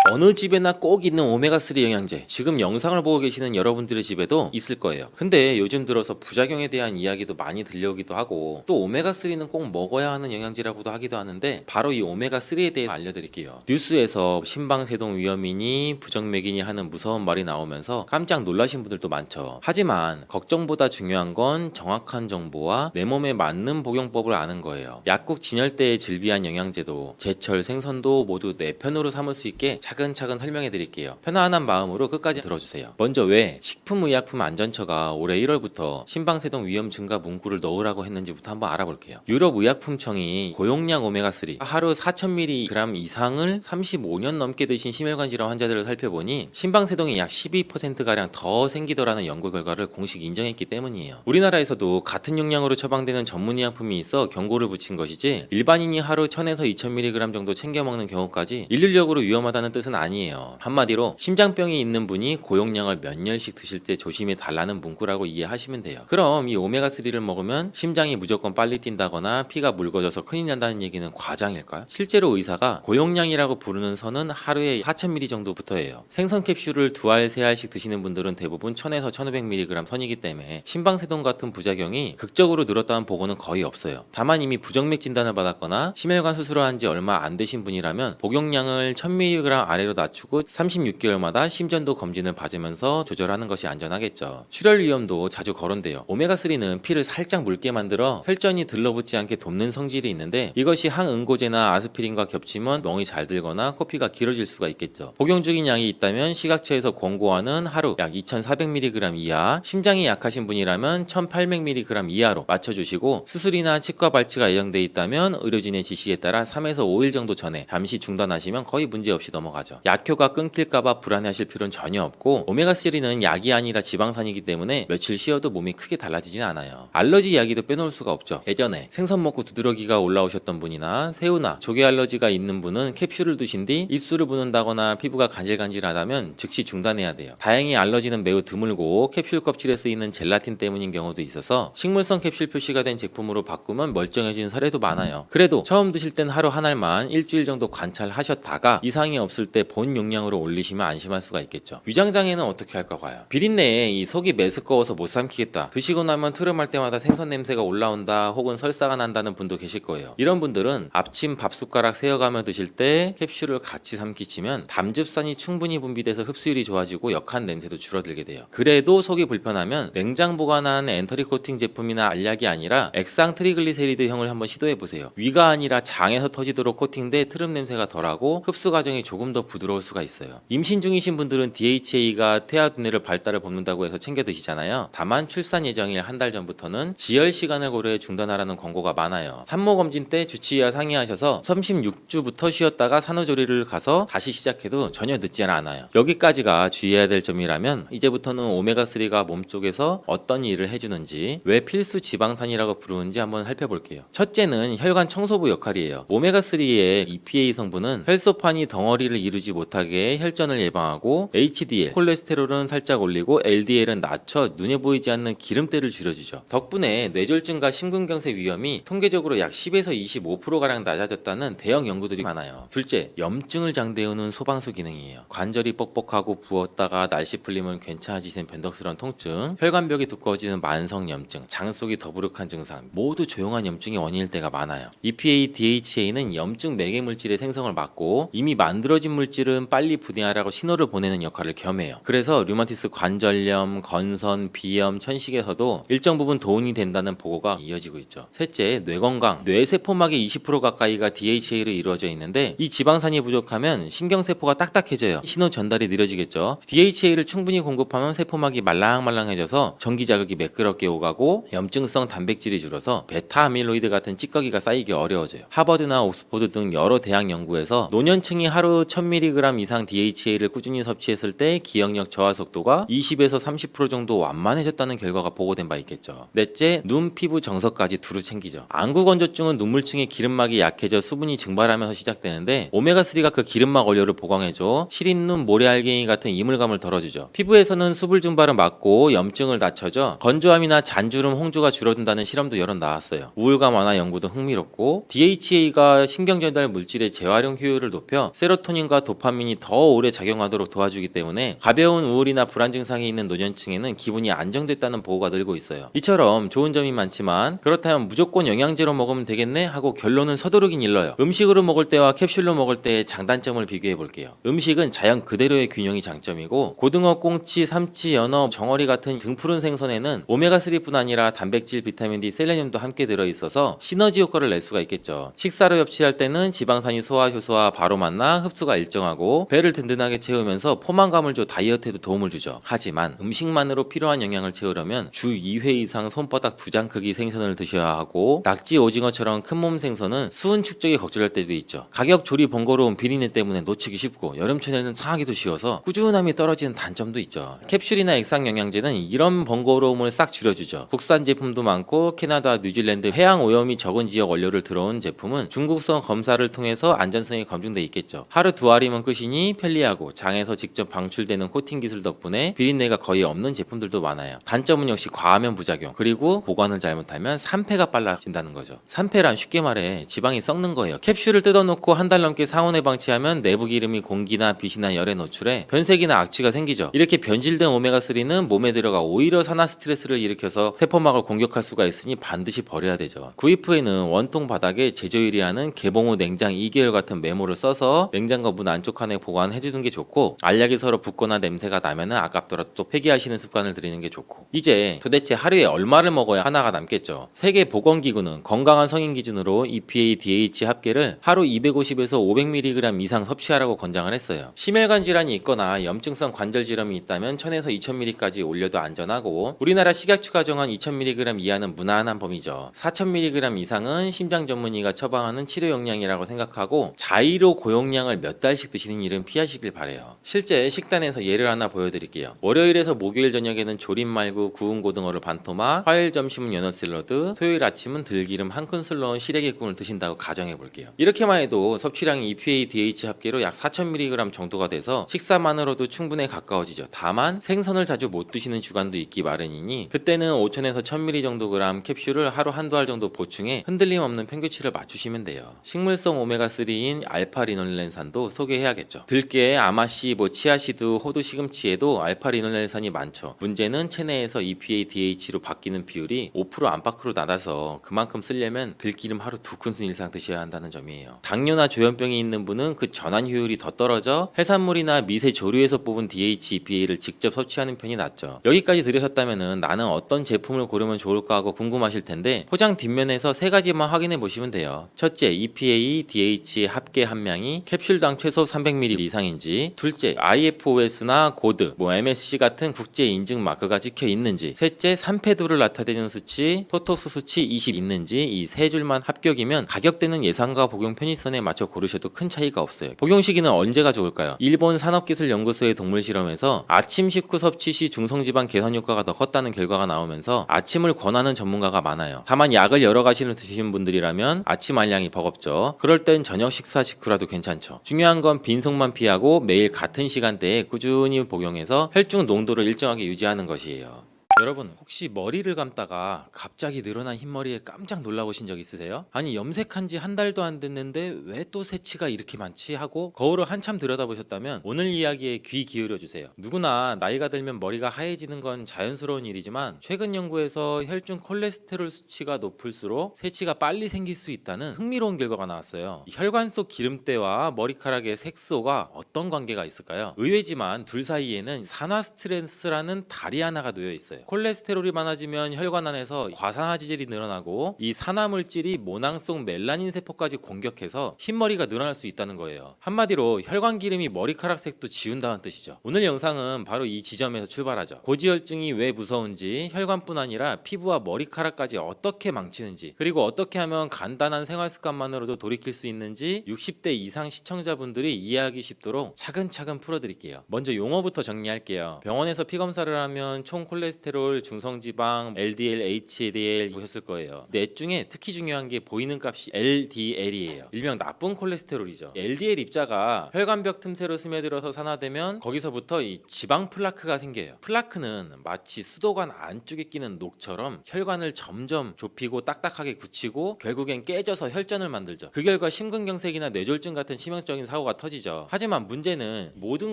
어느 집에나 꼭 있는 오메가3 영양제, 지금 영상을 보고 계시는 여러분들의 집에도 있을 거예요. 근데 요즘 들어서 부작용에 대한 이야기도 많이 들려오기도 하고, 또 오메가3는 꼭 먹어야 하는 영양제라고도 하기도 하는데, 바로 이 오메가3에 대해서 알려드릴게요. 뉴스에서 심방세동 위험이니 부정맥이니 하는 무서운 말이 나오면서 깜짝 놀라신 분들도 많죠. 하지만 걱정보다 중요한 건 정확한 정보와 내 몸에 맞는 복용법을 아는 거예요. 약국 진열대에 질비한 영양제도 제철 생선도 모두 내 편으로 삼을 수 있게 차근차근 설명해 드릴게요. 편안한 마음으로 끝까지 들어주세요. 먼저 왜 식품의약품안전처가 올해 1월부터 심방세동 위험 증가 문구를 넣으라고 했는지부터 한번 알아볼게요. 유럽의약품청이 고용량 오메가3 하루 4000mg 이상을 35년 넘게 드신 심혈관 질환 환자들을 살펴보니 심방세동이 약 12%가량 더 생기더라는 연구 결과를 공식 인정했기 때문이에요. 우리나라에서도 같은 용량으로 처방되는 전문의약품이 있어 경고를 붙인 것이지, 일반인이 하루 1000에서 2000mg 정도 챙겨 먹는 경우까지 일률적으로 위험하다는 뜻은 아니에요. 한마디로 심장병이 있는 분이 고용량을 몇 년씩 드실 때 조심해 달라는 문구라고 이해하시면 돼요. 그럼 이 오메가3를 먹으면 심장이 무조건 빨리 뛴다거나 피가 묽어져서 큰일 난다는 얘기는 과장일까요? 실제로 의사가 고용량이라고 부르는 선은 하루에 4000mg 정도부터예요. 생선 캡슐을 2알, 3알씩 드시는 분들은 대부분 1000에서 1500mg 선이기 때문에 심방세동 같은 부작용이 극적으로 늘었다는 보고는 거의 없어요. 다만 이미 부정맥 진단을 받았거나 심혈관 수술을 한 지 얼마 안 되신 분이라면 복용량을 1000mg 아래로 낮추고 36개월마다 심전도 검진을 받으면서 조절하는 것이 안전하겠죠. 출혈 위험도 자주 거론돼요. 오메가3는 피를 살짝 묽게 만들어 혈전이 들러붙지 않게 돕는 성질이 있는데, 이것이 항응고제나 아스피린과 겹치면 멍이 잘 들거나 코피가 길어질 수가 있겠죠. 복용 중인 양이 있다면 시각처에서 권고하는 하루 약 2400mg 이하, 심장이 약하신 분이라면 1800mg 이하로 맞춰주시고, 수술이나 치과 발치가 예정돼 있다면 의료진의 지시에 따라 3에서 5일 정도 전에 잠시 중단하시면 거의 문제없이 넘어가죠. 약효가 끊길까봐 불안해하실 필요는 전혀 없고, 오메가3는 약이 아니라 지방산이기 때문에 며칠 쉬어도 몸이 크게 달라지진 않아요. 알러지 이야기도 빼놓을 수가 없죠. 예전에 생선 먹고 두드러기가 올라오셨던 분이나 새우나 조개 알러지가 있는 분은 캡슐을 드신 뒤 입술을 붓는다거나 피부가 간질간질하다면 즉시 중단해야 돼요. 다행히 알러지는 매우 드물고 캡슐 껍질에 쓰이는 젤라틴 때문인 경우도 있어서 식물성 캡슐 표시가 된 제품으로 바꾸면 멀쩡해지는 사례도 많아요. 그래도 처음 드실 땐 하루 한 알만 일주일 정도 관찰하셨다가 이상이 없을 때 본 용량으로 올리시면 안심할 수가 있겠죠. 위장장애는 어떻게 할까 봐요. 비린내에 이 속이 메스꺼워서 못 삼키겠다, 드시고 나면 트름할 때마다 생선 냄새가 올라온다, 혹은 설사가 난다는 분도 계실 거예요. 이런 분들은 앞침 밥숟가락 세어가며 드실 때 캡슐을 같이 삼키시면 담즙산이 충분히 분비돼서 흡수율이 좋아지고 역한 냄새도 줄어들게 돼요. 그래도 속이 불편하면 냉장 보관한 엔터리 코팅 제품이나 알약이 아니라 액상 트리글리세리드형을 한번 시도해보세요. 위가 아니라 장에서 터지도록 코팅돼 트름 냄새가 덜하고 흡수 과정이 조금 더 부드러울 수가 있어요. 임신 중이신 분들은 DHA가 태아 두뇌를 발달을 돕는다고 해서 챙겨 드시잖아요. 다만 출산 예정일 한 달 전부터는 지혈 시간을 고려해 중단하라는 권고가 많아요. 산모 검진 때 주치의와 상의하셔서 36주부터 쉬었다가 산후조리를 가서 다시 시작해도 전혀 늦지는 않아요. 여기까지가 주의해야 될 점이라면, 이제부터는 오메가3가 몸속에서 어떤 일을 해주는지, 왜 필수 지방산이라고 부르는지 한번 살펴볼게요. 첫째는 혈관 청소부 역할이에요. 오메가3의 EPA 성분은 혈소판이 덩어리를 이루지 못하게 혈전을 예방하고, HDL, 콜레스테롤은 살짝 올리고 LDL은 낮춰 눈에 보이지 않는 기름때를 줄여주죠. 덕분에 뇌졸중과 심근경색 위험이 통계적으로 약 10에서 25%가량 낮아졌다는 대형 연구들이 많아요. 둘째, 염증을 장대우는 소방수 기능이에요. 관절이 뻑뻑하고 부었다가 날씨 풀리면 괜찮아지는 변덕스러운 통증, 혈관벽이 두꺼워지는 만성 염증, 장 속이 더부룩한 증상, 모두 조용한 염증이 원인일 때가 많아요. EPA, DHA는 염증 매개 물질의 생성을 막고, 이미 만들어진 물질은 빨리 분해하라고 신호를 보내는 역할을 겸해요. 그래서 류마티스 관절염, 건선, 비염, 천식에서도 일정 부분 도움이 된다는 보고가 이어지고 있죠. 셋째, 뇌건강. 뇌세포막의 20% 가까이가 DHA로 이루어져 있는데, 이 지방산이 부족하면 신경세포가 딱딱해져요. 신호 전달이 느려지겠죠. DHA를 충분히 공급하면 세포막이 말랑말랑해져서 전기자극이 매끄럽게 오가고 염증성 단백질이 줄어서 베타 아밀로이드 같은 찌꺼기가 쌓이기 어려워져요. 하버드나 옥스포드 등 여러 대학 연구에서 노년층이 하루 1000mg 이상 DHA를 꾸준히 섭취했을 때 기억력 저하 속도가 20에서 30% 정도 완만해졌다는 결과가 보고된 바 있겠죠. 넷째, 눈, 피부, 정서까지 두루 챙기죠. 안구건조증은 눈물층의 기름막이 약해져 수분이 증발하면서 시작되는데, 오메가3가 그 기름막 원료를 보강해줘 시린눈, 모래알갱이 같은 이물감을 덜어주죠. 피부에서는 수분 증발을 막고 염증을 낮춰줘 건조함이나 잔주름, 홍조가 줄어든다는 실험도 여러 나왔어요. 우울감 완화 연구도 흥미롭고, DHA가 신경전달 물질의 재활용 효율을 높여 세로토닌과 코르티졸과 도파민이 더 오래 작용하도록 도와주기 때문에 가벼운 우울이나 불안 증상이 있는 노년층에는 기분이 안정됐다는 보고가 늘고 있어요. 이처럼 좋은 점이 많지만 그렇다면 무조건 영양제로 먹으면 되겠네 하고 결론은 서두르긴 일러요. 음식으로 먹을 때와 캡슐로 먹을 때의 장단점을 비교해 볼게요. 음식은 자연 그대로의 균형이 장점이고 고등어, 꽁치, 삼치, 연어, 정어리 같은 등푸른 생선에는 오메가3뿐 아니라 단백질, 비타민 D, 셀레늄도 함께 들어있어서 시너지 효과를 낼 수가 있겠죠. 식사로 섭취할 때는 지방산이 소화 효소와 바로 만나 흡수가 일정하고 배를 든든하게 채우면서 포만감을 줘 다이어트에도 도움을 주죠. 하지만 음식만으로 필요한 영양을 채우려면 주 2회 이상 손바닥 2장 크기 생선을 드셔야 하고 낙지, 오징어처럼 큰 몸 생선은 수은 축적이 걱정할 때도 있죠. 가격 조리 번거로운 비린내 때문에 놓치기 쉽고 여름철에는 상하기도 쉬워서 꾸준함이 떨어지는 단점도 있죠. 캡슐이나 액상 영양제는 이런 번거로움을 싹 줄여주죠. 국산 제품도 많고 캐나다, 뉴질랜드 해양 오염이 적은 지역 원료를 들어온 제품은 중국성 검사를 통해서 안전성이 검증돼 있겠죠. 하루 두 알이면 끝이니 편리하고 장에서 직접 방출되는 코팅 기술 덕분에 비린내가 거의 없는 제품들도 많아요. 단점은 역시 과하면 부작용, 그리고 보관을 잘못하면 산패가 빨라진다는 거죠. 산패란 쉽게 말해 지방이 썩는 거예요. 캡슐을 뜯어놓고 한 달 넘게 상온에 방치하면 내부 기름이 공기나 빛이나 열에 노출해 변색이나 악취가 생기죠. 이렇게 변질된 오메가3는 몸에 들어가 오히려 산화 스트레스를 일으켜서 세포막을 공격할 수가 있으니 반드시 버려야 되죠. 구입 후에는 원통 바닥에 제조일이하는 개봉 후 냉장 2개월 같은 메모를 써서 냉장고 문 안쪽 칸에 보관해주는 게 좋고, 알약이 서로 붙거나 냄새가 나면은 아깝더라도 또 폐기하시는 습관을 들이는 게 좋고. 이제 도대체 하루에 얼마를 먹어야 하나가 남겠죠. 세계보건기구는 건강한 성인 기준으로 EPA, DH 합계를 하루 250에서 500mg 이상 섭취하라고 권장을 했어요. 심혈관 질환이 있거나 염증성 관절 질환이 있다면 1000에서 2000mg까지 올려도 안전하고, 우리나라 식약처가 정한 2000mg 이하는 무난한 범위죠. 4000mg 이상은 심장 전문의가 처방하는 치료 용량이라고 생각하고 자의로 고용량을 몇 달씩 드시는 일은 피하시길 바래요. 실제 식단에서 예를 하나 보여드릴게요. 월요일에서 목요일 저녁에는 조림 말고 구운 고등어를 반토막, 화요일 점심은 연어 샐러드, 토요일 아침은 들기름 한 큰술 넣은 시래기국을 드신다고 가정해볼게요. 이렇게만 해도 섭취량이 EPA, DH 합계로 약 4000mg 정도가 돼서 식사만으로도 충분에 가까워지죠. 다만 생선을 자주 못 드시는 주간도 있기 마련이니 그때는 5000에서 1000mg 정도 그램 캡슐을 하루 한두 알 정도 보충해 흔들림 없는 평균치를 맞추시면 돼요. 식물성 오메가3인 알파리놀렌산도 소개해야겠죠. 들깨, 아마씨, 치아시드, 호두, 시금치에도 알파리놀렌산이 많죠. 문제는 체내에서 EPA, DH로 바뀌는 비율이 5% 안팎으로 낮아서 그만큼 쓰려면 들기름 하루 2큰술 이상 드셔야 한다는 점이에요. 당뇨나 조현병이 있는 분은 그 전환 효율이 더 떨어져 해산물이나 미세 조류에서 뽑은 DH, EPA를 직접 섭취하는 편이 낫죠. 여기까지 들으셨다면 나는 어떤 제품을 고르면 좋을까 하고 궁금하실 텐데, 포장 뒷면에서 세 가지만 확인해 보시면 돼요. 첫째, EPA, DH 합계 함량이 캡슐당 최소 300ml 이상인지, 둘째, IFOS나 고드, MSC 같은 국제 인증 마크가 찍혀 있는지, 셋째, 산패도를 나타내는 수치, 토토스 수치 20 있는지, 이 세 줄만 합격이면 가격대는 예상과 복용 편의성에 맞춰 고르셔도 큰 차이가 없어요. 복용 시기는 언제가 좋을까요? 일본 산업기술연구소의 동물 실험에서 아침 식후 섭취 시 중성지방 개선 효과가 더 컸다는 결과가 나오면서 아침을 권하는 전문가가 많아요. 다만 약을 여러 가지를 드시는 분들이라면 아침 알량이 버겁죠. 그럴 땐 저녁 식사 직후라도 괜찮죠. 중요한 건 빈속만 피하고 매일 같은 시간대에 꾸준히 복용해서 혈중 농도를 일정하게 유지하는 것이에요. 여러분, 혹시 머리를 감다가 갑자기 늘어난 흰머리에 깜짝 놀라보신 적 있으세요? 아니, 염색한 지 한 달도 안 됐는데 왜 또 새치가 이렇게 많지? 하고 거울을 한참 들여다보셨다면 오늘 이야기에 귀 기울여 주세요. 누구나 나이가 들면 머리가 하얘지는 건 자연스러운 일이지만 최근 연구에서 혈중 콜레스테롤 수치가 높을수록 새치가 빨리 생길 수 있다는 흥미로운 결과가 나왔어요. 혈관 속 기름때와 머리카락의 색소가 어떤 관계가 있을까요? 의외지만 둘 사이에는 산화 스트레스라는 다리 하나가 놓여 있어요. 콜레스테롤이 많아지면 혈관 안에서 과산화지질이 늘어나고 이 산화물질이 모낭 속 멜라닌 세포까지 공격해서 흰머리가 늘어날 수 있다는 거예요. 한마디로 혈관 기름이 머리카락 색도 지운다는 뜻이죠. 오늘 영상은 바로 이 지점에서 출발하죠. 고지혈증이 왜 무서운지, 혈관뿐 아니라 피부와 머리카락까지 어떻게 망치는지, 그리고 어떻게 하면 간단한 생활 습관만으로도 돌이킬 수 있는지 60대 이상 시청자분들이 이해하기 쉽도록 차근차근 풀어드릴게요. 먼저 용어부터 정리할게요. 병원에서 피검사를 하면 총 콜레스테롤 콜레스테롤, 중성지방, LDL, HDL 보셨을 거예요. 넷 중에 특히 중요한 게 보이는 값이 LDL이에요. 일명 나쁜 콜레스테롤이죠. LDL 입자가 혈관벽 틈새로 스며들어서 산화되면 거기서부터 이 지방 플라크가 생겨요. 플라크는 마치 수도관 안쪽에 끼는 녹처럼 혈관을 점점 좁히고 딱딱하게 굳히고 결국엔 깨져서 혈전을 만들죠. 그 결과 심근경색이나 뇌졸중 같은 치명적인 사고가 터지죠. 하지만 문제는 모든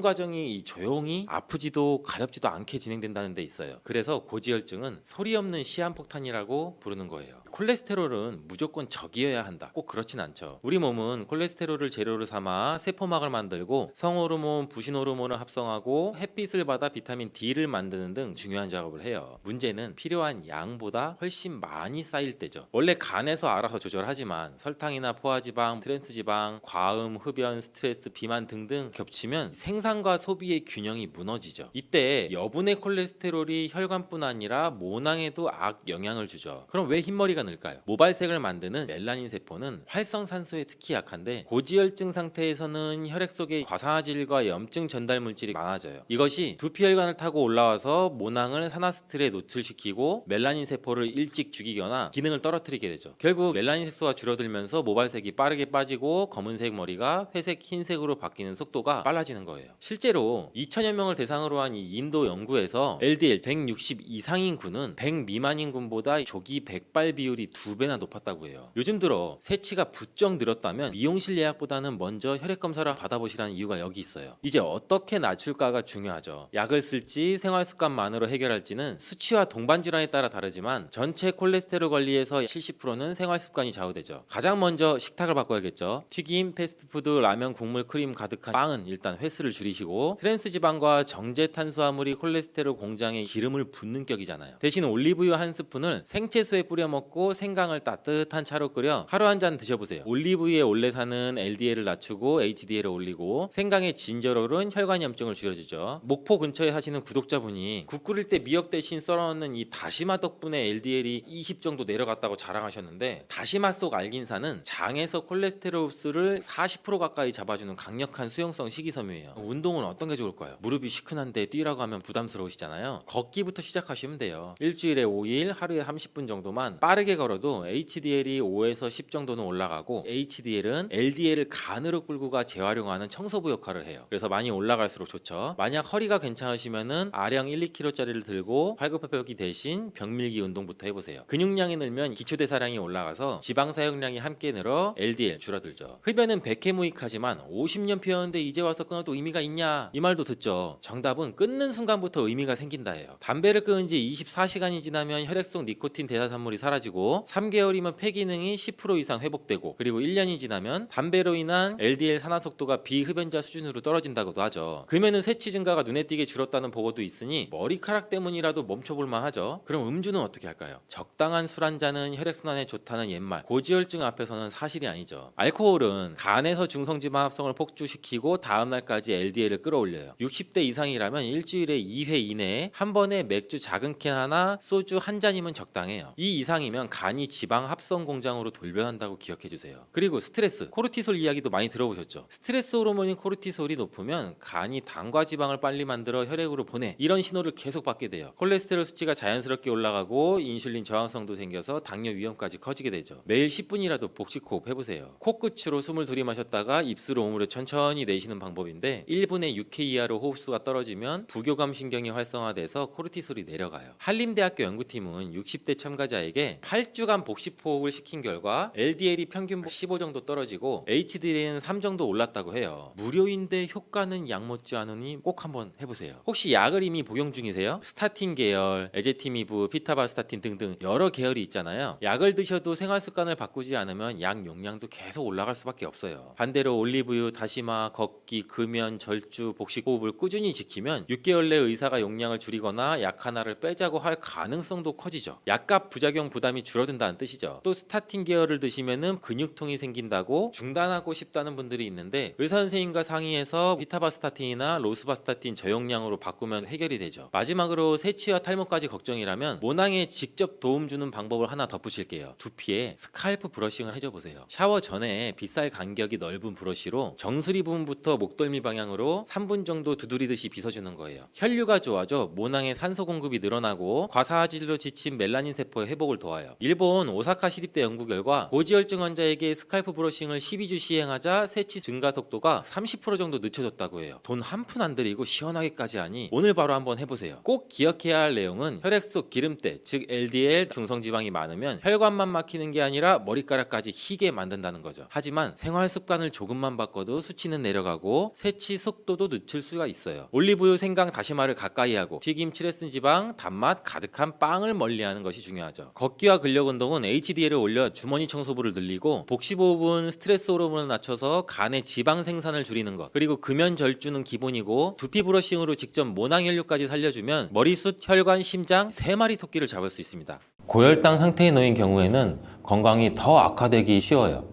과정이 조용히 아프지도 가렵지도 않게 진행된다는 데 있어요. 그래서 고지혈증은 소리 없는 시한폭탄이라고 부르는 거예요. 콜레스테롤은 무조건 적이어야 한다. 꼭 그렇진 않죠. 우리 몸은 콜레스테롤을 재료로 삼아 세포막을 만들고 성호르몬, 부신호르몬을 합성하고 햇빛을 받아 비타민 D를 만드는 등 중요한 작업을 해요. 문제는 필요한 양보다 훨씬 많이 쌓일 때죠. 원래 간에서 알아서 조절하지만 설탕이나 포화지방, 트랜스지방, 과음, 흡연, 스트레스, 비만 등등 겹치면 생산과 소비의 균형이 무너지죠. 이때 여분의 콜레스테롤이 혈관뿐 아니라 모낭에도 악 영향을 주죠. 그럼 왜 흰머리가 늘까요? 모발색을 만드는 멜라닌 세포는 활성산소에 특히 약한데 고지혈증 상태에서는 혈액 속에 과산화질과 염증 전달 물질이 많아져요. 이것이 두피혈관을 타고 올라와서 모낭을 산화스트레스에 노출시키고 멜라닌 세포를 일찍 죽이거나 기능을 떨어뜨리게 되죠. 결국 멜라닌 색소가 줄어들면서 모발색이 빠르게 빠지고 검은색 머리가 회색, 흰색으로 바뀌는 속도가 빨라지는 거예요. 실제로 2천여 명을 대상으로 한 이 인도 연구에서 LDL 160 이상인 군은 100 미만인 군보다 조기 백발 비율이 2배나 높았다고 해요. 요즘 들어 새치가 부쩍 늘었다면 미용실 예약보다는 먼저 혈액 검사를 받아보시라는 이유가 여기 있어요. 이제 어떻게 낮출까가 중요하죠. 약을 쓸지 생활 습관만으로 해결할지는 수치와 동반 질환에 따라 다르지만 전체 콜레스테롤 관리에서 70%는 생활 습관이 좌우되죠. 가장 먼저 식탁을 바꿔야겠죠. 튀김, 패스트푸드, 라면, 국물, 크림 가득한 빵은 일단 횟수를 줄이시고 트랜스지방과 정제 탄수화물이 콜레스테롤 공장에 기름을 붓는 격이잖아요. 대신 올리브유 한 스푼을 생채소에 뿌려 먹고 생강을 따뜻한 차로 끓여 하루 한 잔 드셔보세요. 올리브유에 올레산은 LDL을 낮추고 HDL을 올리고 생강의 진저롤은 혈관 염증을 줄여주죠. 목포 근처에 사시는 구독자분이 국 끓일 때 미역 대신 썰어넣는 이 다시마 덕분에 LDL이 20 정도 내려갔다고 자랑하셨는데, 다시마 속 알긴산은 장에서 콜레스테롤 흡수를 40% 가까이 잡아주는 강력한 수용성 식이섬유예요. 운동은 어떤 게 좋을까요? 무릎이 시큰한데 뛰라고 하면 부담스러우시잖아요. 걷기부터 시작하시면 돼요. 일주일에 5일 하루에 30분 정도만 빠르게 걸어도 HDL이 5에서 10 정도는 올라가고, HDL은 LDL을 간으로 끌고 가 재활용하는 청소부 역할을 해요. 그래서 많이 올라갈수록 좋죠. 만약 허리가 괜찮으시면은 아령 1, 2kg짜리를 들고 팔굽혀펴기 대신 벽밀기 운동부터 해보세요. 근육량이 늘면 기초대사량이 올라가서 지방 사용량이 함께 늘어 LDL 줄어들죠. 흡연은 백해무익하지만 50년 피웠는데 이제 와서 끊어도 의미가 있냐, 이 말도 듣죠. 정답은 끊는 순간부터 의미가 생긴다예요. 담배를 끊은 지 24시간이 지나면 혈액 속 니코틴 대사산물이 사라지고 3개월이면 폐 기능이 10% 이상 회복되고, 그리고 1년이 지나면 담배로 인한 LDL 산화 속도가 비흡연자 수준으로 떨어진다고도 하죠. 금연은 세치 증가가 눈에 띄게 줄었다는 보고도 있으니 머리카락 때문이라도 멈춰볼만 하죠. 그럼 음주는 어떻게 할까요? 적당한 술 한 잔은 혈액순환에 좋다는 옛말 고지혈증 앞에서는 사실이 아니죠. 알코올은 간에서 중성지방 합성을 폭주시키고 다음날까지 LDL을 끌어올려요. 60대 이상이라면 일주일에 2회 이내에 한 번에 맥주 작은 캔 하나, 소주 한 잔이면 적당해요. 이 이상이면 간이 지방 합성 공장으로 돌변한다고 기억해주세요. 그리고 스트레스, 코르티솔 이야기도 많이 들어보셨죠? 스트레스 호르몬인 코르티솔이 높으면 간이 당과 지방을 빨리 만들어 혈액으로 보내, 이런 신호를 계속 받게 돼요. 콜레스테롤 수치가 자연스럽게 올라가고 인슐린 저항성도 생겨서 당뇨 위험까지 커지게 되죠. 매일 10분이라도 복식호흡 해보세요. 코끝으로 숨을 들이마셨다가 입술로 오므려 천천히 내쉬는 방법인데 1분에 6회 이하로 호흡수가 떨어지면 부교감 신경이 활성화돼서 코르티솔이 내려가요. 한림대학교 연구팀은 60대 참가자에게 8주간 복식호흡을 시킨 결과 LDL이 평균 15 정도 떨어지고 HDL은 3 정도 올랐다고 해요. 무료인데 효과는 약 못지 않으니 꼭 한번 해보세요. 혹시 약을 이미 복용 중이세요? 스타틴 계열, 에제티미브, 피타바스타틴 등등 여러 계열이 있잖아요. 약을 드셔도 생활 습관을 바꾸지 않으면 약 용량도 계속 올라갈 수밖에 없어요. 반대로 올리브유, 다시마, 걷기, 금연, 절주, 복식호흡을 꾸준히 지키면 6개월 내 의사가 용량을 줄이거나 약 하나를 빼자고 할 가능성도 커지죠. 약값 부작용 부담이 줄어든다는 뜻이죠. 또 스타틴 계열을 드시면은 근육통이 생긴다고 중단하고 싶다는 분들이 있는데 의사 선생님과 상의해서 피타바스타틴이나 로스바스타틴 저용량으로 바꾸면 해결이 되죠. 마지막으로 세치와 탈모까지 걱정이라면 모낭에 직접 도움 주는 방법을 하나 덧붙일게요. 두피에 스칼프 브러싱을 해줘 보세요. 샤워 전에 빗살 간격이 넓은 브러쉬로 정수리 부분부터 목덜미 방향으로 3분 정도 두드리듯이 빗어주는 거예요. 혈류가 좋아져 모낭에 산소 공급이 늘어나고 과사화질로 지친 멜라닌 세포의 회복을 도와요. 일본 오사카 시립대 연구 결과 고지혈증 환자에게 스칼프 브러싱을 12주 시행하자 세치 증가 속도가 30% 정도 늦춰졌다고 해요. 돈 한 푼 안 들이고 시원하게까지 하니 오늘 바로 한번 해보세요. 꼭 기억해야 할 내용은 혈액 속 기름때 즉 LDL 중성지방이 많으면 혈관만 막히는 게 아니라 머리카락까지 희게 만든다는 거죠. 하지만 생활 습관을 조금만 바꿔도 수치는 내려가고 세치 속도도 늦출 수가 있어요. 올리브유, 생강, 다시마를 가까이 하고 튀김, 칠레슨 지방, 단맛 가득한 빵을 멀리하는 것이 중요하죠. 걷기와 근력 운동은 HDL을 올려 주머니 청소부를 늘리고 복식호흡은 스트레스 호르몬을 낮춰서 간의 지방 생산을 줄이는 것, 그리고 금연 절주는 기본이고 두피 브러싱으로 직접 모낭 혈류까지 살려주면 머리숱, 혈관, 심장 3마리 토끼를 잡을 수 있습니다. 고혈당 상태에 놓인 경우에는 건강이 더 악화되기 쉬워요.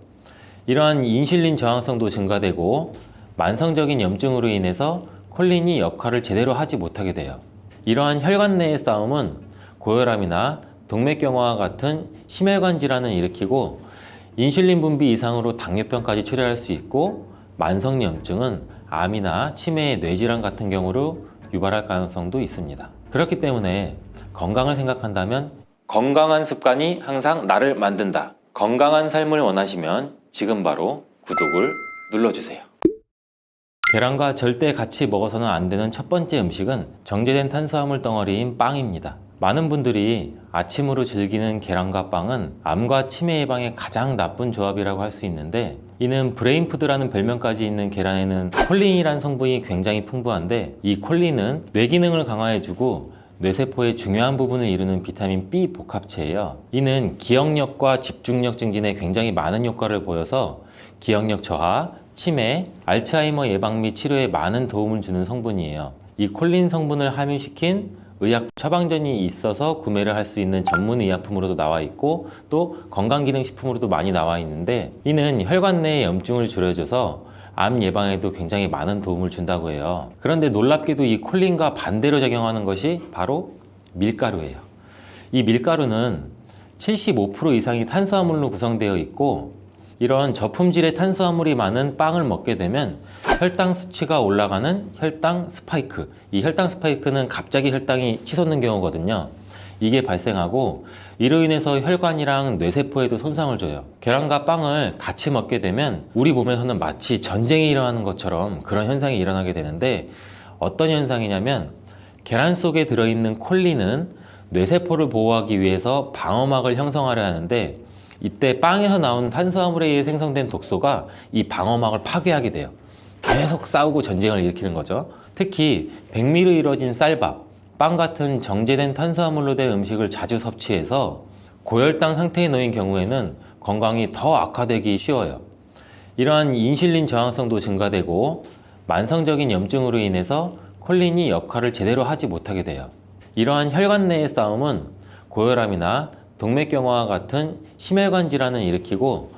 이러한 인슐린 저항성도 증가되고 만성적인 염증으로 인해서 콜린이 역할을 제대로 하지 못하게 돼요. 이러한 혈관 내의 싸움은 고혈압이나 동맥경화와 같은 심혈관 질환을 일으키고 인슐린 분비 이상으로 당뇨병까지 초래할 수 있고 만성염증은 암이나 치매의 뇌질환 같은 경우로 유발할 가능성도 있습니다. 그렇기 때문에 건강을 생각한다면 건강한 습관이 항상 나를 만든다. 건강한 삶을 원하시면 지금 바로 구독을 눌러주세요. 계란과 절대 같이 먹어서는 안 되는 첫 번째 음식은 정제된 탄수화물 덩어리인 빵입니다. 많은 분들이 아침으로 즐기는 계란과 빵은 암과 치매 예방에 가장 나쁜 조합이라고 할 수 있는데, 이는 브레인푸드라는 별명까지 있는 계란에는 콜린이라는 성분이 굉장히 풍부한데, 이 콜린은 뇌 기능을 강화해주고 뇌세포의 중요한 부분을 이루는 비타민 B 복합체예요. 이는 기억력과 집중력 증진에 굉장히 많은 효과를 보여서 기억력 저하, 치매, 알츠하이머 예방 및 치료에 많은 도움을 주는 성분이에요. 이 콜린 성분을 함유시킨 의약 처방전이 있어서 구매를 할 수 있는 전문 의약품으로도 나와 있고 또 건강기능식품으로도 많이 나와 있는데, 이는 혈관 내의 염증을 줄여줘서 암 예방에도 굉장히 많은 도움을 준다고 해요. 그런데 놀랍게도 이 콜린과 반대로 작용하는 것이 바로 밀가루예요. 이 밀가루는 75% 이상이 탄수화물로 구성되어 있고, 이런 저품질의 탄수화물이 많은 빵을 먹게 되면 혈당 수치가 올라가는 혈당 스파이크, 이 혈당 스파이크는 갑자기 혈당이 치솟는 경우거든요. 이게 발생하고 이로 인해서 혈관이랑 뇌세포에도 손상을 줘요. 계란과 빵을 같이 먹게 되면 우리 몸에서는 마치 전쟁이 일어나는 것처럼 그런 현상이 일어나게 되는데, 어떤 현상이냐면 계란 속에 들어있는 콜린은 뇌세포를 보호하기 위해서 방어막을 형성하려 하는데, 이때 빵에서 나온 탄수화물에 의해 생성된 독소가 이 방어막을 파괴하게 돼요. 계속 싸우고 전쟁을 일으키는 거죠. 특히 백미로 이루어진 쌀밥, 빵 같은 정제된 탄수화물로 된 음식을 자주 섭취해서 고혈당 상태에 놓인 경우에는 건강이 더 악화되기 쉬워요. 이러한 인슐린 저항성도 증가되고 만성적인 염증으로 인해서 콜린이 역할을 제대로 하지 못하게 돼요. 이러한 혈관 내의 싸움은 고혈압이나 동맥경화와 같은 심혈관 질환을 일으키고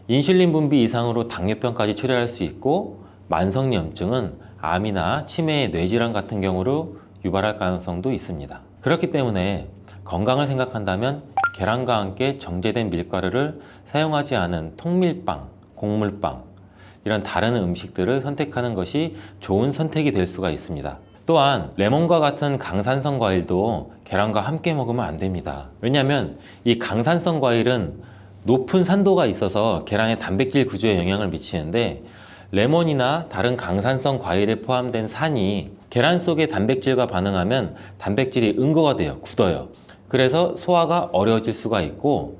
인슐린 분비 이상으로 당뇨병까지 초래할 수 있고, 만성염증은 암이나 치매의 뇌질환 같은 경우로 유발할 가능성도 있습니다. 그렇기 때문에 건강을 생각한다면 계란과 함께 정제된 밀가루를 사용하지 않은 통밀빵, 곡물빵, 이런 다른 음식들을 선택하는 것이 좋은 선택이 될 수가 있습니다. 또한 레몬과 같은 강산성 과일도 계란과 함께 먹으면 안 됩니다. 왜냐하면 이 강산성 과일은 높은 산도가 있어서 계란의 단백질 구조에 영향을 미치는데, 레몬이나 다른 강산성 과일에 포함된 산이 계란 속의 단백질과 반응하면 단백질이 응고가 돼요. 굳어요. 그래서 소화가 어려워질 수가 있고,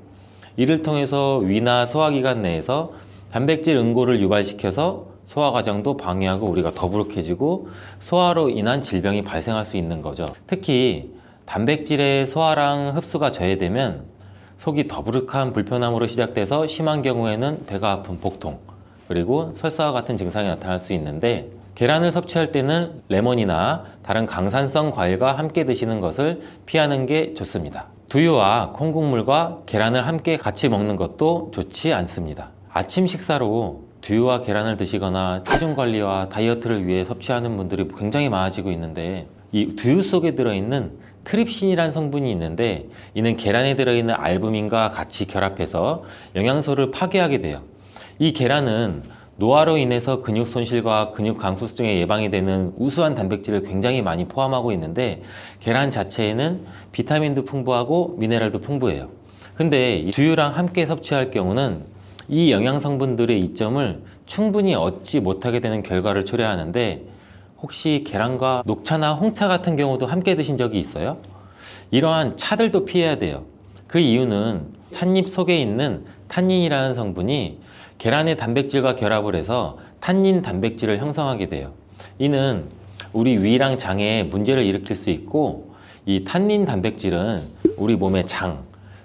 이를 통해서 위나 소화기관 내에서 단백질 응고를 유발시켜서 소화 과정도 방해하고 우리가 더부룩해지고 소화로 인한 질병이 발생할 수 있는 거죠. 특히 단백질의 소화랑 흡수가 저해되면 속이 더부룩한 불편함으로 시작돼서 심한 경우에는 배가 아픈 복통, 그리고 설사와 같은 증상이 나타날 수 있는데, 계란을 섭취할 때는 레몬이나 다른 강산성 과일과 함께 드시는 것을 피하는 게 좋습니다. 두유와 콩국물과 계란을 함께 같이 먹는 것도 좋지 않습니다. 아침 식사로 두유와 계란을 드시거나 체중 관리와 다이어트를 위해 섭취하는 분들이 굉장히 많아지고 있는데, 이 두유 속에 들어있는 트립신이라는 성분이 있는데, 이는 계란에 들어있는 알부민과 같이 결합해서 영양소를 파괴하게 돼요. 이 계란은 노화로 인해서 근육 손실과 근육 감소증에 예방이 되는 우수한 단백질을 굉장히 많이 포함하고 있는데, 계란 자체에는 비타민도 풍부하고 미네랄도 풍부해요. 근데 이 두유랑 함께 섭취할 경우는 이 영양 성분들의 이점을 충분히 얻지 못하게 되는 결과를 초래하는데, 혹시 계란과 녹차나 홍차 같은 경우도 함께 드신 적이 있어요? 이러한 차들도 피해야 돼요. 그 이유는 찻잎 속에 있는 탄닌이라는 성분이 계란의 단백질과 결합을 해서 탄닌 단백질을 형성하게 돼요. 이는 우리 위랑 장에 문제를 일으킬 수 있고, 이 탄닌 단백질은 우리 몸의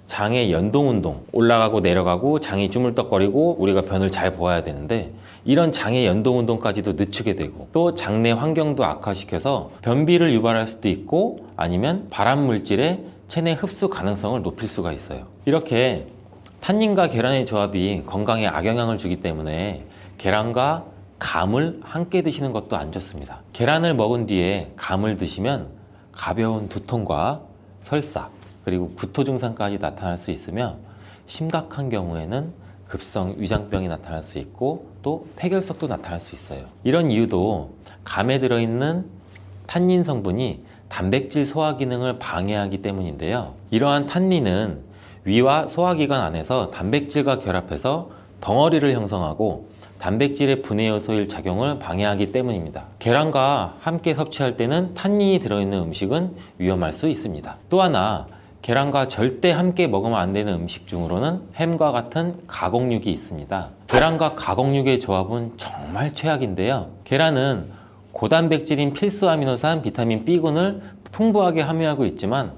장의 연동운동, 올라가고 내려가고 장이 주물떡거리고 우리가 변을 잘 보아야 되는데, 이런 장의 연동운동까지도 늦추게 되고, 또 장내 환경도 악화시켜서 변비를 유발할 수도 있고, 아니면 발암물질의 체내 흡수 가능성을 높일 수가 있어요. 이렇게 탄닌과 계란의 조합이 건강에 악영향을 주기 때문에 계란과 감을 함께 드시는 것도 안 좋습니다. 계란을 먹은 뒤에 감을 드시면 가벼운 두통과 설사, 그리고 구토 증상까지 나타날 수 있으며, 심각한 경우에는 급성 위장병이 나타날 수 있고 또 폐결석도 나타날 수 있어요. 이런 이유도 감에 들어있는 탄닌 성분이 단백질 소화 기능을 방해하기 때문인데요. 이러한 탄닌은 위와 소화기관 안에서 단백질과 결합해서 덩어리를 형성하고 단백질의 분해 요소일 작용을 방해하기 때문입니다. 계란과 함께 섭취할 때는 탄닌이 들어있는 음식은 위험할 수 있습니다. 또 하나, 계란과 절대 함께 먹으면 안 되는 음식 중으로는 햄과 같은 가공육이 있습니다. 계란과 가공육의 조합은 정말 최악인데요. 계란은 고단백질인 필수 아미노산 비타민 B군을 풍부하게 함유하고 있지만,